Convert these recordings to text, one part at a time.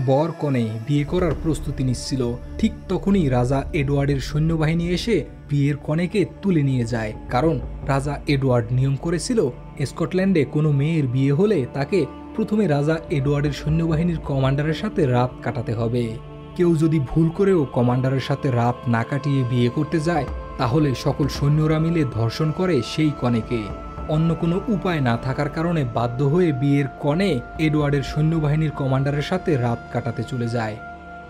বর কনে বিয়ে করার প্রস্তুতি নিচ্ছিল। ঠিক তখনই রাজা এডওয়ার্ডের সৈন্যবাহিনী এসে বিয়ের কনেকে তুলে নিয়ে যায়। কারণ রাজা এডওয়ার্ড নিয়ম করেছিল স্কটল্যান্ডে কোনো মেয়ের বিয়ে হলে তাকে প্রথমে রাজা এডওয়ার্ডের সৈন্যবাহিনীর কমান্ডারের সাথে রাত কাটাতে হবে। কেউ যদি ভুল করেও কমান্ডারের সাথে রাত না কাটিয়ে বিয়ে করতে যায় তাহলে সকল সৈন্যরা মিলে ধর্ষণ করে সেই কনেকে। অন্য কোনো উপায় না থাকার কারণে বাধ্য হয়ে বিয়ের কনে এডওয়ার্ডের সৈন্যবাহিনীর কমান্ডারের সাথে রাত কাটাতে চলে যায়।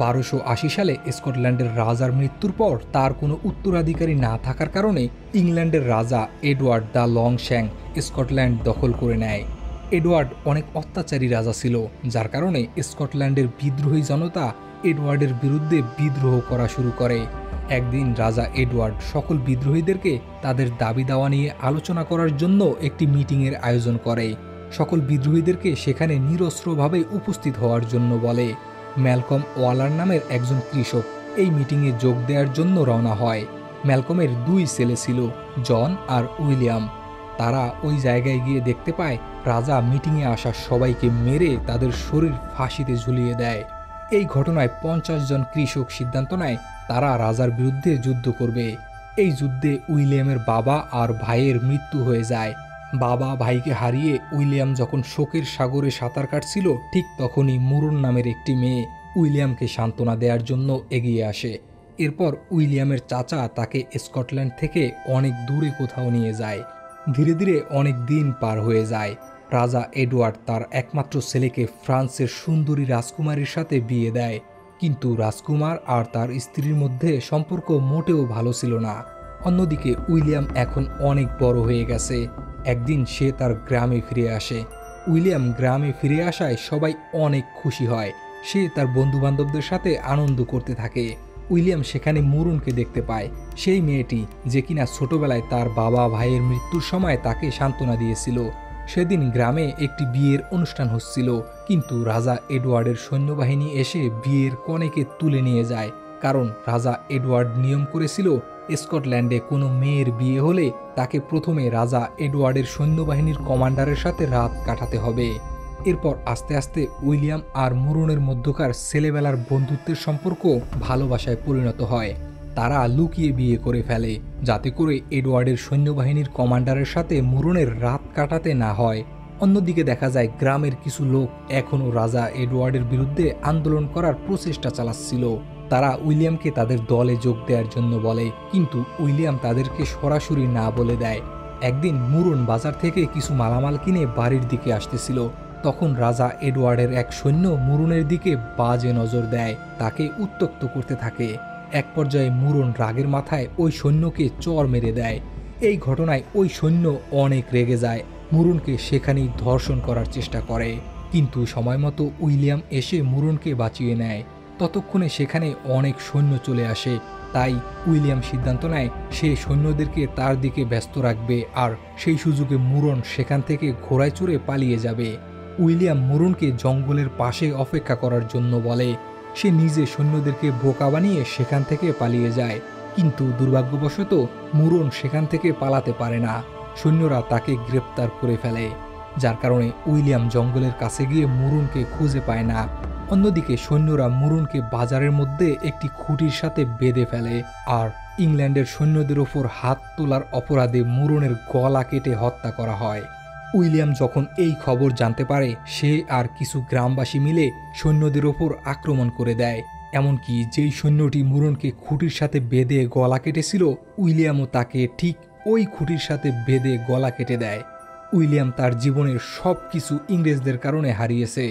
1280 সালে স্কটল্যান্ডের রাজার মৃত্যুর পর তার কোনো উত্তরাধিকারী না থাকার কারণে ইংল্যান্ডের রাজা এডওয়ার্ড দ্য লং শ্যাং স্কটল্যান্ড দখল করে নেয়। এডওয়ার্ড অনেক অত্যাচারী রাজা ছিল, যার কারণে স্কটল্যান্ডের বিদ্রোহী জনতা এডওয়ার্ডের বিরুদ্ধে বিদ্রোহ করা শুরু করে। একদিন রাজা এডওয়ার্ড সকল বিদ্রোহীদেরকে তাদের দাবি দাওয়া নিয়ে আলোচনা করার জন্য একটি মিটিংয়ের আয়োজন করে। সকল বিদ্রোহীদেরকে সেখানে নিরস্ত্রভাবে উপস্থিত হওয়ার জন্য বলে। ম্যালকম ওয়ালার নামের একজন কৃষক এই মিটিংয়ে যোগ দেওয়ার জন্য রওনা হয়। ম্যালকমের 2 ছেলে ছিল, জন আর উইলিয়াম। তারা ওই জায়গায় গিয়ে দেখতে পায় রাজা মিটিংয়ে আসা সবাইকে মেরে তাদের শরীর ফাঁসিতে ঝুলিয়ে দেয়। এই ঘটনায় 50 জন কৃষক সিদ্ধান্ত নেয় তারা রাজার বিরুদ্ধে যুদ্ধ করবে। এই যুদ্ধে উইলিয়ামের বাবা আর ভাইয়ের মৃত্যু হয়ে যায়। বাবা ভাইকে হারিয়ে উইলিয়াম যখন শোকের সাগরে সাঁতার কাটছিল ঠিক তখনই মুরন নামের একটি মেয়ে উইলিয়ামকে সান্ত্বনা দেওয়ার জন্য এগিয়ে আসে। এরপর উইলিয়ামের চাচা তাকে স্কটল্যান্ড থেকে অনেক দূরে কোথাও নিয়ে যায়। ধীরে ধীরে অনেক দিন পার হয়ে যায়। রাজা এডওয়ার্ড তার একমাত্র ছেলেকে ফ্রান্সের সুন্দরী রাজকুমারীর সাথে বিয়ে দেয়, কিন্তু রাজকুমার আর তার স্ত্রীর মধ্যে সম্পর্ক মোটেও ভালো ছিল না। অন্যদিকে উইলিয়াম এখন অনেক বড় হয়ে গেছে। একদিন সে তার গ্রামে ফিরে আসে। উইলিয়াম গ্রামে ফিরে আসায় সবাই অনেক খুশি হয়। সে তার বন্ধুবান্ধবদের সাথে আনন্দ করতে থাকে। উইলিয়াম সেখানে মুরুনকে দেখতে পায়, সেই মেয়েটি যে কিনা ছোটবেলায় তার বাবা ভাইয়ের মৃত্যুর সময় তাকে সান্ত্বনা দিয়েছিল। সেদিন গ্রামে একটি বিয়ের অনুষ্ঠান হচ্ছিল, কিন্তু রাজা এডওয়ার্ডের সৈন্যবাহিনী এসে বিয়ের কনেকে তুলে নিয়ে যায়। কারণ রাজা এডওয়ার্ড নিয়ম করেছিল স্কটল্যান্ডে কোনো মেয়ের বিয়ে হলে তাকে প্রথমে রাজা এডওয়ার্ডের সৈন্যবাহিনীর কমান্ডারের সাথে রাত কাটাতে হবে। এরপর আস্তে আস্তে উইলিয়াম আর মুরনের মধ্যকার ছেলেবেলার বন্ধুত্বের সম্পর্ক ভালোবাসায় পরিণত হয়। তারা লুকিয়ে বিয়ে করে ফেলে, যাতে করে এডওয়ার্ডের সৈন্যবাহিনীর কমান্ডারের সাথে মুরনের রাত কাটাতে না হয়। অন্যদিকে দেখা যায় গ্রামের কিছু লোক এখনও রাজা এডওয়ার্ডের বিরুদ্ধে আন্দোলন করার প্রচেষ্টা চালাচ্ছিল। তারা উইলিয়ামকে তাদের দলে যোগ দেওয়ার জন্য বলে, কিন্তু উইলিয়াম তাদেরকে সরাসরি না বলে দেয়। একদিন মুরন বাজার থেকে কিছু মালামাল কিনে বাড়ির দিকে আসতেছিল। তখন রাজা এডওয়ার্ডের এক সৈন্য মুরনের দিকে বাজে নজর দেয়, তাকে উত্ত্যক্ত করতে থাকে। এক পর্যায়ে মুরন রাগের মাথায় ওই সৈন্যকে চর মেরে দেয়। এই ঘটনায় ওই সৈন্য অনেক রেগে যায়, মুরনকে সেখানেই ধর্ষণ করার চেষ্টা করে। কিন্তু সময়মতো উইলিয়াম এসে মুরনকে বাঁচিয়ে নেয়। ততক্ষণে সেখানে অনেক সৈন্য চলে আসে, তাই উইলিয়াম সিদ্ধান্ত নেয় সে সৈন্যদেরকে তার দিকে ব্যস্ত রাখবে আর সেই সুযোগে মুরন সেখান থেকে ঘোড়ায় চড়ে পালিয়ে যাবে। উইলিয়াম মুরনকে জঙ্গলের পাশে অপেক্ষা করার জন্য বলে। সে নিজে সৈন্যদেরকে বোকা বানিয়ে সেখান থেকে পালিয়ে যায়, কিন্তু দুর্ভাগ্যবশত মুরন সেখান থেকে পালাতে পারে না। সৈন্যরা তাকে গ্রেপ্তার করে ফেলে, যার কারণে উইলিয়াম জঙ্গলের কাছে গিয়ে মুরনকে খুঁজে পায় না। অন্যদিকে সৈন্যরা মুরনকে বাজারের মধ্যে একটি খুঁটির সাথে বেঁধে ফেলে আর ইংল্যান্ডের সৈন্যদের ওপর হাত তোলার অপরাধে মুরনের গলা কেটে হত্যা করা হয়। উইলিয়াম যখন এই খবর জানতে পারে, সে আর কিছু গ্রামবাসী মিলে সৈন্যদের ওপর আক্রমণ করে দেয়। এমনকি যেই সৈন্যটি মুরনকে খুঁটির সাথে বেঁধে গলা কেটেছিল, উইলিয়ামও তাকে ঠিক ওই খুঁটির সাথে বেঁধে গলা কেটে দেয়। উইলিয়াম তার জীবনের সব কিছু ইংরেজদের কারণে হারিয়েছে,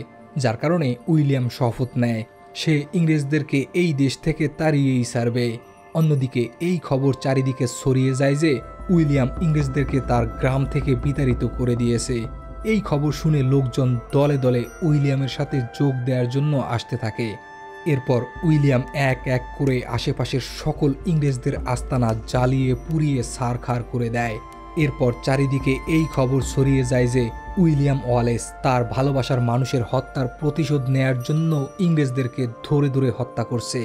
যার কারণে উইলিয়াম শপথ নেয় সে ইংরেজদেরকে এই দেশ থেকে তাড়িয়েই ছাড়বে। অন্যদিকে এই খবর চারিদিকে ছড়িয়ে যায় যে উইলিয়াম ইংরেজদেরকে তার গ্রাম থেকে বিতাড়িত করে দিয়েছে। এই খবর শুনে লোকজন দলে দলে উইলিয়ামের সাথে যোগ দেওয়ার জন্য আসতে থাকে। এরপর উইলিয়াম এক এক করে আশেপাশের সকল ইংরেজদের আস্তানা জ্বালিয়ে পুড়িয়ে ছারখার করে দেয়। এরপর চারিদিকে এই খবর ছড়িয়ে যায় যে উইলিয়াম ওয়ালেস তার ভালোবাসার মানুষের হত্যার প্রতিশোধ নেয়ার জন্য ইংরেজদেরকে ধরে ধরে হত্যা করছে।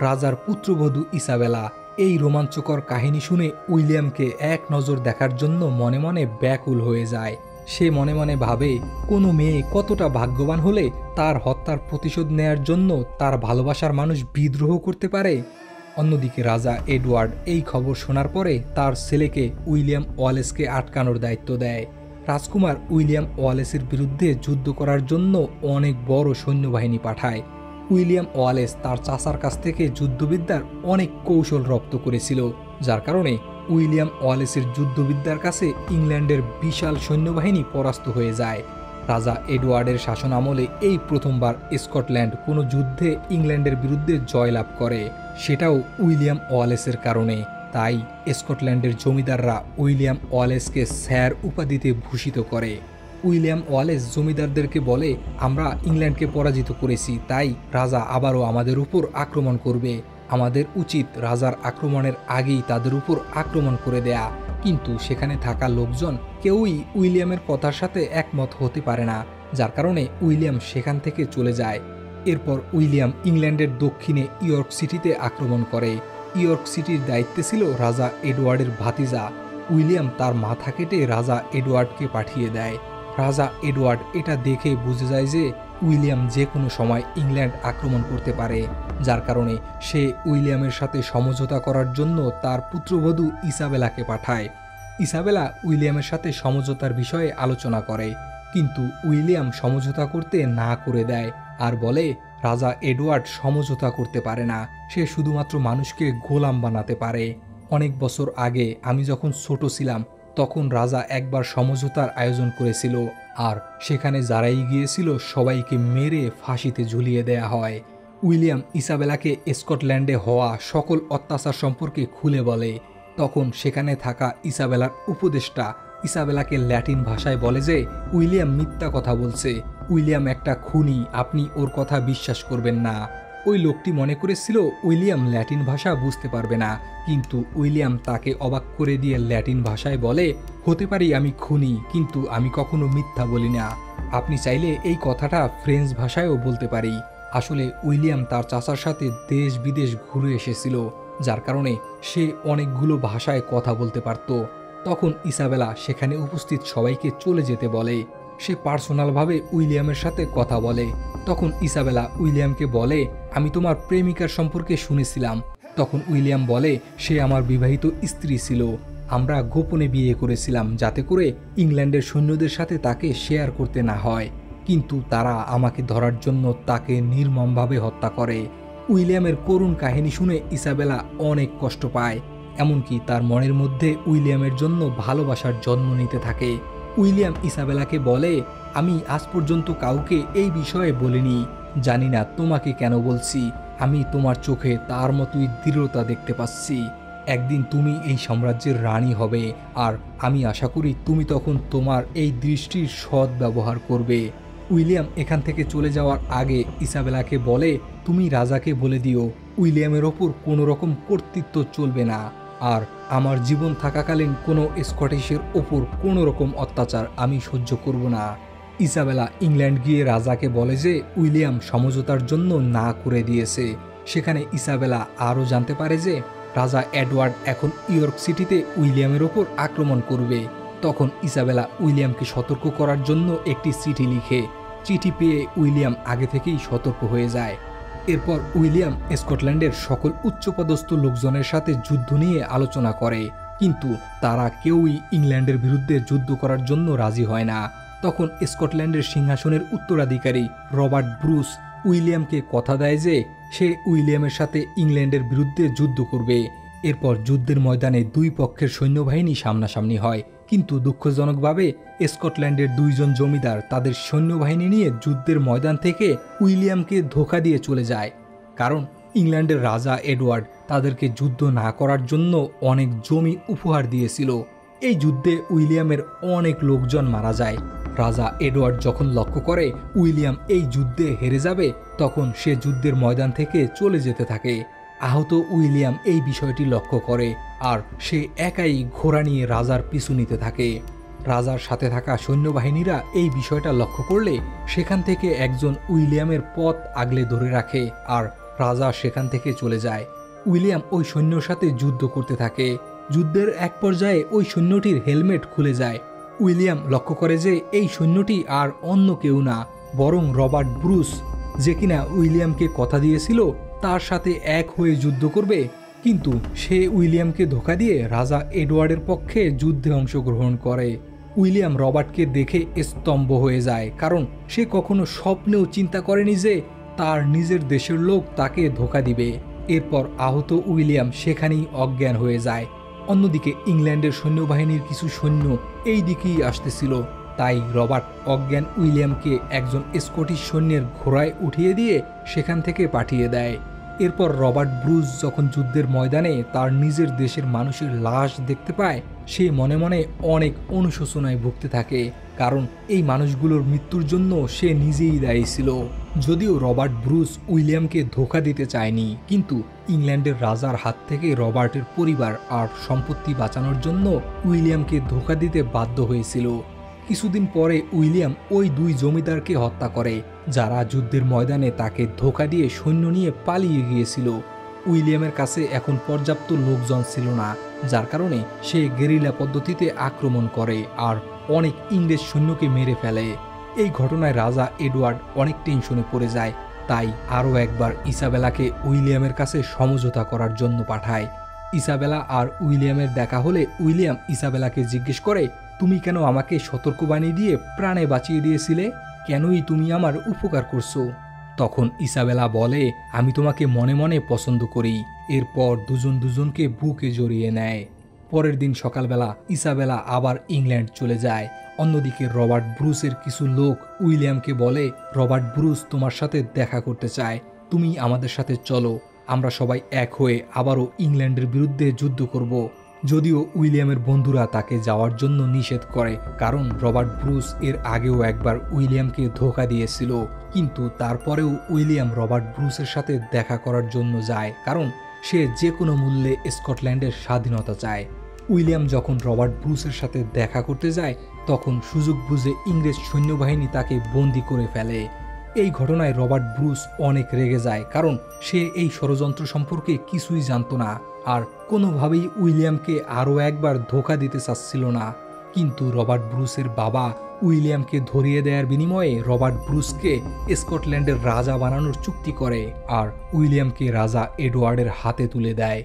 রাজার পুত্রবধূ ইসাবেলা এই রোমাঞ্চকর কাহিনী শুনে উইলিয়ামকে এক নজর দেখার জন্য মনে মনে ব্যাকুল হয়ে যায়। সে মনে মনে ভাবে কোনো মেয়ে কতটা ভাগ্যবান হলে তার হত্যার প্রতিশোধ নেয়ার জন্য তার ভালোবাসার মানুষ বিদ্রোহ করতে পারে। অন্যদিকে রাজা এডওয়ার্ড এই খবর শোনার পরে তার ছেলেকে উইলিয়াম ওয়ালেসকে আটকানোর দায়িত্ব দেয়। রাজকুমার উইলিয়াম ওয়ালেসের বিরুদ্ধে যুদ্ধ করার জন্য অনেক বড় সৈন্যবাহিনী পাঠায়। উইলিয়াম ওয়ালেস তার চাচার কাছ থেকে যুদ্ধবিদ্যার অনেক কৌশল রপ্ত করেছিল, যার কারণে উইলিয়াম ওয়ালেসের যুদ্ধবিদ্যার কাছে ইংল্যান্ডের বিশাল সৈন্যবাহিনী পরাস্ত হয়ে যায়। রাজা এডওয়ার্ডের শাসন আমলে এই প্রথমবার স্কটল্যান্ড কোনো যুদ্ধে ইংল্যান্ডের বিরুদ্ধে জয়লাভ করে, সেটাও উইলিয়াম ওয়ালেসের কারণে। তাই স্কটল্যান্ডের জমিদাররা উইলিয়াম ওয়ালেসকে স্যার উপাধিতে ভূষিত করে। উইলিয়াম ওয়ালেস জমিদারদেরকে বলে, আমরা ইংল্যান্ডকে পরাজিত করেছি, তাই রাজা আবারও আমাদের উপর আক্রমণ করবে। আমাদের উচিত রাজার আক্রমণের আগেই তাদের উপর আক্রমণ করে দেয়া। কিন্তু সেখানে থাকা লোকজন কেউই উইলিয়ামের কথার সাথে একমত হতে পারে না, যার কারণে উইলিয়াম সেখান থেকে চলে যায়। এরপর উইলিয়াম ইংল্যান্ডের দক্ষিণে ইয়র্ক সিটিতে আক্রমণ করে। ইয়র্ক সিটির দায়িত্বে ছিল রাজা এডওয়ার্ডের ভাতিজা। উইলিয়াম তার মাথা কেটে রাজা এডওয়ার্ডকে পাঠিয়ে দেয়। রাজা এডওয়ার্ড এটা দেখে বুঝে যায় যে উইলিয়াম যে কোনো সময় ইংল্যান্ড আক্রমণ করতে পারে, যার কারণে সে উইলিয়ামের সাথে সমঝোতা করার জন্য তার পুত্রবধূ ইসাবেলাকে পাঠায়। ইসাবেলা উইলিয়ামের সাথে সমঝোতার বিষয়ে আলোচনা করে, কিন্তু উইলিয়াম সমঝোতা করতে না করে দেয় আর বলে রাজা এডওয়ার্ড সমঝোতা করতে পারে না, সে শুধুমাত্র মানুষকে গোলাম বানাতে পারে। অনেক বছর আগে আমি যখন ছোট ছিলাম তখন রাজা একবার সমঝোতার আয়োজন করেছিল, আর সেখানে যারাই গিয়েছিল সবাইকে মেরে ফাঁসিতে ঝুলিয়ে দেয়া হয়। উইলিয়াম ইসাবেলাকে স্কটল্যান্ডে হওয়া সকল অত্যাচার সম্পর্কে খুলে বলে। তখন সেখানে থাকা ইসাবেলার উপদেষ্টা ইসাবেলাকে ল্যাটিন ভাষায় বলে যে উইলিয়াম মিথ্যা কথা বলছে, উইলিয়াম একটা খুনি, আপনি ওর কথা বিশ্বাস করবেন না। ওই লোকটি মনে করেছিল উইলিয়াম ল্যাটিন ভাষা বুঝতে পারবে না, কিন্তু উইলিয়াম তাকে অবাক করে দিয়ে ল্যাটিন ভাষায় বলে, হতে পারি আমি খুনি, কিন্তু আমি কখনো মিথ্যা বলি না। আপনি চাইলে এই কথাটা ফ্রেঞ্চ ভাষায়ও বলতে পারি। আসলে উইলিয়াম তার চাচার সাথে দেশ বিদেশ ঘুরে এসেছিল, যার কারণে সে অনেকগুলো ভাষায় কথা বলতে পারত। তখন ইসাবেলা সেখানে উপস্থিত সবাইকে চলে যেতে বলে। সে পার্সোনালভাবে উইলিয়ামের সাথে কথা বলে। তখন ইসাবেলা উইলিয়ামকে বলে, আমি তোমার প্রেমিকার সম্পর্কে শুনেছিলাম। তখন উইলিয়াম বলে, সে আমার বিবাহিত স্ত্রী ছিল, আমরা গোপনে বিয়ে করেছিলাম যাতে করে ইংল্যান্ডের সৈন্যদের সাথে তাকে শেয়ার করতে না হয়, কিন্তু তারা আমাকে ধরার জন্য তাকে নির্মমভাবে হত্যা করে। উইলিয়ামের করুণ কাহিনী শুনে ইসাবেলা অনেক কষ্ট পায়, এমনকি তার মনের মধ্যে উইলিয়ামের জন্য ভালোবাসার জন্ম নিতে থাকে। উইলিয়াম ইসাবেলাকে বলে, আমি আজ পর্যন্ত কাউকে এই বিষয়ে বলিনি, জানি না তোমাকে কেন বলছি, আমি তোমার চোখে তার মতোই দৃঢ়তা দেখতে পাচ্ছি। একদিন তুমি এই সাম্রাজ্যের রানী হবে, আর আমি আশা করি তুমি তখন তোমার এই দৃষ্টির সৎ ব্যবহার করবে। উইলিয়াম এখান থেকে চলে যাওয়ার আগে ইসাবেলাকে বলে, তুমি রাজাকে বলে দিও উইলিয়ামের ওপর কোনো রকম কর্তৃত্ব চলবে না, আর আমার জীবন থাকাকালীন কোনো স্কটিশের ওপর কোনো রকম অত্যাচার আমি সহ্য করব না। ইসাবেলা ইংল্যান্ড গিয়ে রাজাকে বলে যে উইলিয়াম সমঝোতার জন্য না করে দিয়েছে। সেখানে ইসাবেলা আরও জানতে পারে যে রাজা এডওয়ার্ড এখন ইয়র্ক সিটিতে উইলিয়ামের ওপর আক্রমণ করবে। তখন ইসাবেলা উইলিয়ামকে সতর্ক করার জন্য একটি চিঠি লিখে। চিঠি পেয়ে উইলিয়াম আগে থেকেই সতর্ক হয়ে যায়। এরপর উইলিয়াম স্কটল্যান্ডের সকল উচ্চপদস্থ লোকজনের সাথে যুদ্ধ নিয়ে আলোচনা করে, কিন্তু তারা কেউই ইংল্যান্ডের বিরুদ্ধে যুদ্ধ করার জন্য রাজি হয় না। তখন স্কটল্যান্ডের সিংহাসনের উত্তরাধিকারী রবার্ট ব্রুস উইলিয়ামকে কথা দেয় যে সে উইলিয়ামের সাথে ইংল্যান্ডের বিরুদ্ধে যুদ্ধ করবে। এরপর যুদ্ধের ময়দানে দুই পক্ষের সৈন্যবাহিনী সামনাসামনি হয়, কিন্তু দুঃখজনকভাবে স্কটল্যান্ডের দুইজন জমিদার তাদের সৈন্যবাহিনী নিয়ে যুদ্ধের ময়দান থেকে উইলিয়ামকে ধোঁকা দিয়ে চলে যায়, কারণ ইংল্যান্ডের রাজা এডওয়ার্ড তাদেরকে যুদ্ধ না করার জন্য অনেক জমি উপহার দিয়েছিল। এই যুদ্ধে উইলিয়ামের অনেক লোকজন মারা যায়। রাজা এডওয়ার্ড যখন লক্ষ্য করে উইলিয়াম এই যুদ্ধে হেরে যাবে, তখন সে যুদ্ধের ময়দান থেকে চলে যেতে থাকে। আহত উইলিয়াম এই বিষয়টি লক্ষ্য করে, আর সে একাই ঘোড়া নিয়ে রাজার পিছু নিতে থাকে। রাজার সাথে থাকা সৈন্যবাহিনীরা এই বিষয়টা লক্ষ্য করলে সেখান থেকে একজন উইলিয়ামের পথ আগলে ধরে রাখে, আর রাজা সেখান থেকে চলে যায়। উইলিয়াম ওই সৈন্যর সাথে যুদ্ধ করতে থাকে। যুদ্ধের এক পর্যায়ে ওই সৈন্যটির হেলমেট খুলে যায়। উইলিয়াম লক্ষ্য করে যে এই সৈন্যটি আর অন্য কেউ না, বরং রবার্ট ব্রুস, যে কিনা উইলিয়ামকে কথা দিয়েছিল তার সাথে এক হয়ে যুদ্ধ করবে। কিন্তু সে উইলিয়ামকে ধোঁকা দিয়ে রাজা এডওয়ার্ডের পক্ষে যুদ্ধে অংশগ্রহণ করে। উইলিয়াম রবার্টকে দেখে স্তম্ভ হয়ে যায়, কারণ সে কখনো স্বপ্নেও চিন্তা করেনি যে তার নিজের দেশের লোক তাকে ধোঁকা দিবে। এরপর আহত উইলিয়াম সেখানেই অজ্ঞান হয়ে যায়। অন্যদিকে ইংল্যান্ডের সৈন্যবাহিনীর কিছু সৈন্য এই দিকেই আসতেছিল, তাই রবার্ট অজ্ঞান উইলিয়ামকে একজন স্কটিশ সৈন্যের ঘোড়ায় উঠিয়ে দিয়ে সেখান থেকে পাঠিয়ে দেয়। এরপর রবার্ট ব্রুস যখন যুদ্ধের ময়দানে তার নিজের দেশের মানুষের লাশ দেখতে পায়, সে মনে মনে অনেক অনুশোচনায় ভুগতে থাকে, কারণ এই মানুষগুলোর মৃত্যুর জন্য সে নিজেই দায়ী ছিল। যদিও রবার্ট ব্রুস উইলিয়ামকে ধোঁকা দিতে চায়নি, কিন্তু ইংল্যান্ডের রাজার হাত থেকে রবার্টের পরিবার আর সম্পত্তি বাঁচানোর জন্য উইলিয়ামকে ধোঁকা দিতে বাধ্য হয়েছিল। কিছুদিন পরে উইলিয়াম ওই দুই জমিদারকে হত্যা করে, যারা যুদ্ধের ময়দানে তাকে ধোঁকা দিয়ে সৈন্য নিয়ে পালিয়ে গিয়েছিল। উইলিয়ামের কাছে এখন পর্যাপ্ত লোকজন ছিল না, যার কারণে সে গেরিলা পদ্ধতিতে আক্রমণ করে আর অনেক ইংরেজ সৈন্যকে মেরে ফেলে। এই ঘটনায় রাজা এডওয়ার্ড অনেক টেনশনে পড়ে যায়, তাই আরও একবার ইসাবেলাকে উইলিয়ামের কাছে সমঝোতা করার জন্য পাঠায়। ইসাবেলা আর উইলিয়ামের দেখা হলে উইলিয়াম ইসাবেলাকে জিজ্ঞেস করে, তুমি কেন আমাকে সতর্কবাণী দিয়ে প্রাণে বাঁচিয়ে দিয়েছিলে? কেনই তুমি আমার উপকার করছো? তখন ইসাবেলা বলে, আমি তোমাকে মনে মনে পছন্দ করি। এরপর দুজন দুজনকে বুকে জড়িয়ে নেয়। পরের দিন সকালবেলা ইসাবেলা আবার ইংল্যান্ড চলে যায়। অন্যদিকে রবার্ট ব্রুসের কিছু লোক উইলিয়ামকে বলে, রবার্ট ব্রুস তোমার সাথে দেখা করতে চায়, তুমি আমাদের সাথে চলো, আমরা সবাই এক হয়ে আবারও ইংল্যান্ডের বিরুদ্ধে যুদ্ধ করব। যদিও উইলিয়ামের বন্ধুরা তাকে যাওয়ার জন্য নিষেধ করে, কারণ রবার্ট ব্রুস এর আগেও একবার উইলিয়ামকে ধোঁকা দিয়েছিল। কিন্তু তারপরেও উইলিয়াম রবার্ট ব্রুসের সাথে দেখা করার জন্য যায়, কারণ সে যে কোনো মূল্যে স্কটল্যান্ডের স্বাধীনতা চায়। উইলিয়াম যখন রবার্ট ব্রুসের সাথে দেখা করতে যায়, তখন সুযোগ বুঝে ইংরেজ সৈন্যবাহিনী তাকে বন্দি করে ফেলে। এই ঘটনায় রবার্ট ব্রুস অনেক রেগে যায়, কারণ সে এই ষড়যন্ত্র সম্পর্কে কিছুই জানত না আর কোনোভাবেই উইলিয়ামকে আরও একবার ধোঁকা দিতে চাচ্ছিল না। কিন্তু রবার্ট ব্রুসের বাবা উইলিয়ামকে ধরিয়ে দেওয়ার বিনিময়ে রবার্ট ব্রুসকে স্কটল্যান্ডের রাজা বানানোর চুক্তি করে আর উইলিয়ামকে রাজা এডওয়ার্ডের হাতে তুলে দেয়।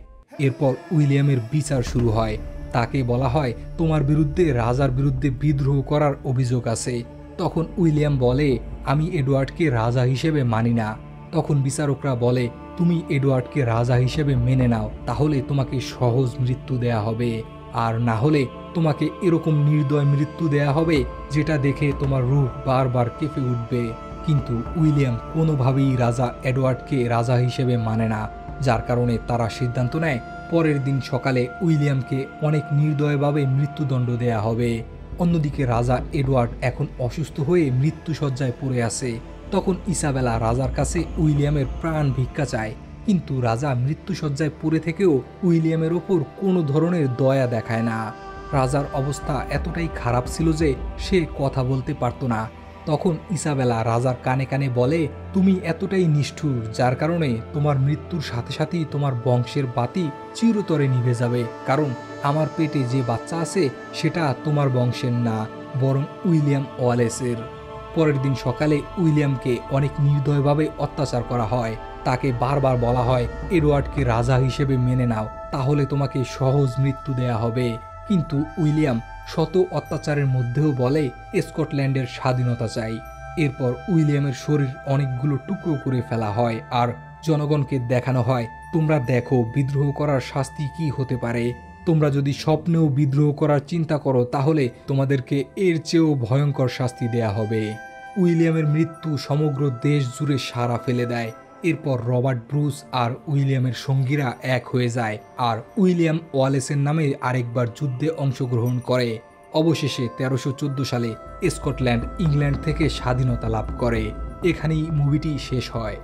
এরপর উইলিয়ামের বিচার শুরু হয়। তাকে বলা হয়, তোমার বিরুদ্ধে রাজার বিরুদ্ধে বিদ্রোহ করার অভিযোগ আছে। তখন উইলিয়াম বলে, আমি এডওয়ার্ডকে রাজা হিসেবে মানি না। তখন বিচারকরা বলে, তুমি এডওয়ার্ডকে রাজা হিসেবে মেনে নাও, তাহলে তোমাকে সহজ মৃত্যু দেয়া হবে, আর না হলে তোমাকে এরকম নির্দয় মৃত্যু দেয়া হবে যেটা দেখে তোমার রূহ বারবার কেঁপে উঠবে। কিন্তু উইলিয়াম কোনোভাবেই রাজা এডওয়ার্ডকে রাজা হিসেবে মানে না, যার কারণে তারা সিদ্ধান্ত নেয় পরের দিন সকালে উইলিয়ামকে অনেক নির্দয়ভাবে মৃত্যুদণ্ড দেয়া হবে। অন্যদিকে রাজা এডওয়ার্ড এখন অসুস্থ হয়ে মৃত্যুশয্যায় পড়ে আছে। তখন ইসাবেলা রাজার কাছে উইলিয়ামের প্রাণ ভিক্ষা চায়, কিন্তু রাজা মৃত্যুশয্যায় পড়ে থেকেও উইলিয়ামের ওপর কোনো ধরনের দয়া দেখায় না। রাজার অবস্থা এতটাই খারাপ ছিল যে সে কথা বলতে পারত না। তখন ইসাবেলা রাজার কানে কানে বলে, তুমি এতটাই নিষ্ঠুর, যার কারণে তোমার মৃত্যুর সাথে সাথেই তোমার বংশের বাতি চিরতরে নিভে যাবে, কারণ আমার পেটে যে বাচ্চা আছে সেটা তোমার বংশের না, বরং উইলিয়াম ওয়ালেসের। পরের দিন সকালে উইলিয়ামকে অনেক নির্দয়ভাবে অত্যাচার করা হয়। তাকে বারবার বলা হয়, এডওয়ার্ডকে রাজা হিসেবে মেনে নাও, তাহলে তোমাকে সহজ মৃত্যু দেয়া হবে। কিন্তু উইলিয়াম শত অত্যাচারের মধ্যেও বলে, স্কটল্যান্ডের স্বাধীনতা চাই। এরপর উইলিয়ামের শরীর অনেকগুলো টুকরো করে ফেলা হয় আর জনগণকে দেখানো হয়, তোমরা দেখো বিদ্রোহ করার শাস্তি কি হতে পারে। তোমরা যদি স্বপ্নেও বিদ্রোহ করার চিন্তা করো, তাহলে তোমাদেরকে এর চেয়েও ভয়ঙ্কর শাস্তি দেয়া হবে। উইলিয়ামের মৃত্যু সমগ্র দেশ জুড়ে সাড়া ফেলে দেয়। এরপর রবার্ট ব্রুস আর উইলিয়ামের সঙ্গীরা এক হয়ে যায় আর উইলিয়াম ওয়ালেসের নামে আরেকবার যুদ্ধে অংশগ্রহণ করে। অবশেষে 1314 সালে স্কটল্যান্ড ইংল্যান্ড থেকে স্বাধীনতা লাভ করে। এখানেই মুভিটি শেষ হয়।